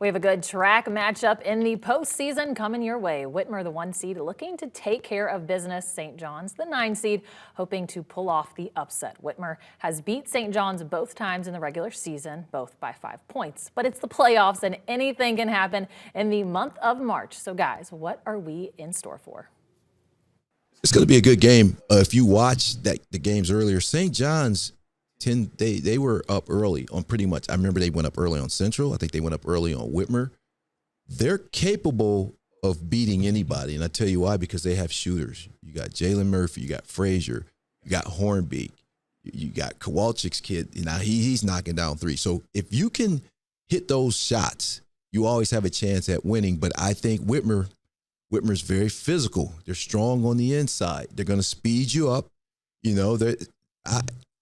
We have a good track matchup in the postseason coming your way. Whitmer, the 1 seed, looking to take care of business. St. John's, the 9 seed, hoping to pull off the upset. Whitmer has beat St. John's both times in the regular season, both by 5 points. But it's the playoffs and anything can happen in the month of March. So guys, what are we in store for? It's going to be a good game. If you watch the games earlier, St. John's, they were up early on pretty much. I remember they went up early on Central. I think they went up early on Whitmer. They're capable of beating anybody, and I tell you why, because they have shooters. You got Jalen Murphy, you got Frazier, you got Hornbeek, you got Kowalczyk's kid. Now he's knocking down three. So if you can hit those shots, you always have a chance at winning. But I think Whitmer's very physical. They're strong on the inside. They're going to speed you up. You know,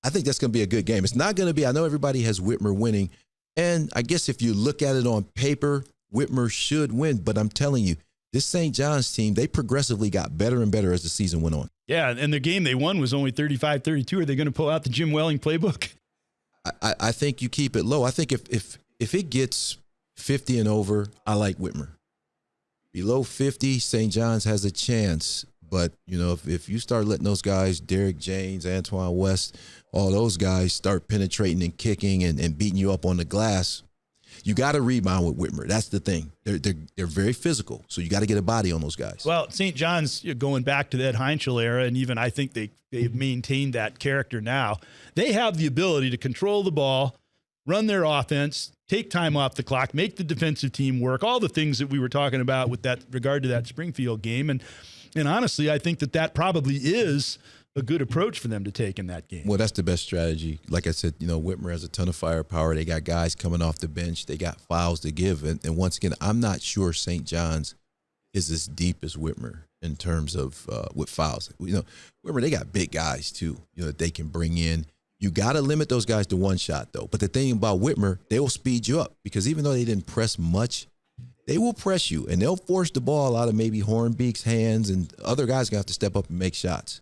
I think that's going to be a good game. It's not going to be, I know everybody has Whitmer winning, and I guess if you look at it on paper, Whitmer should win, but I'm telling you, this St. John's team, they progressively got better and better as the season went on. Yeah, and the game they won was only 35-32. Are they going to pull out the Jim Welling playbook? I think you keep it low. I think if it gets 50 and over, I like Whitmer. Below 50, St. John's has a chance. But, you know, if you start letting those guys, Derek James, Antoine West, all those guys start penetrating and kicking and beating you up on the glass, you got to rebound with Whitmer. That's the thing. They're very physical, so you got to get a body on those guys. Well, St. John's, going back to that Heinschel era, and even I think they've maintained that character now. They have the ability to control the ball, run their offense, take time off the clock, make the defensive team work, all the things that we were talking about with that regard to that Springfield game. And honestly, I think that probably is a good approach for them to take in that game. Well, that's the best strategy. Like I said, Whitmer has a ton of firepower. They got guys coming off the bench. They got fouls to give. And once again, I'm not sure St. John's is as deep as Whitmer in terms of with fouls. Whitmer, they got big guys too, that they can bring in. You got to limit those guys to one shot, though. But the thing about Whitmer, they will speed you up because even though they didn't press much, they will press you, and they'll force the ball out of maybe Hornbeek's hands, and other guys are going to have to step up and make shots.